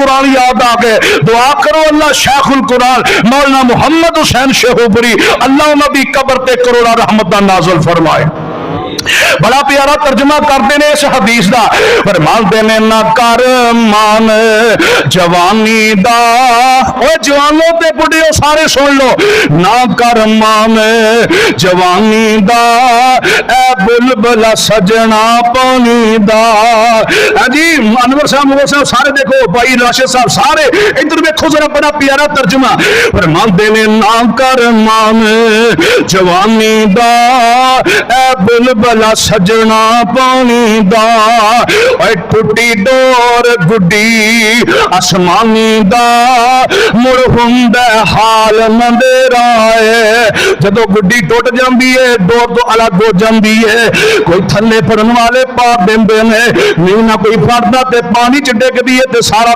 कुरान याद आ गए। दुआ करो अल्लाह शेखुल कुरान मौलाना मुहम्मद हुसैन शेखुपुरी अल्लाह नबी कब्र ते करोड़ा रहमत नाज़िल फरमाए। बड़ा प्यारा तर्जमा करते ने इस हदीस का, फरमाते ने ना कर मान जवानी दा, ओए जवानों ते बुढ़ियो सारे सुन लो, ना कर मान जवानी दा ए बुलबुला सजना पानी दा। जी अनवर साहब मुगल साहब सारे देखो, भाई राशिद साहब सारे इधर देखो जरा, बड़ा प्यारा तर्जमा। फरमाते ने ना कर मान जवानी दा ए बुलबुला सजना पानी दा, टुटी डोर गुड्डी आसमानी दा, मुड़ हुंदा हाल मंदेरा है। जदों गुड्डी टुट जाती है डोर तो अलग हो जाती है, कोई थले फड़न वाले पा देंदे ने, नहीं ना कोई फड़दा ते पानी च डिगदी है ते सारा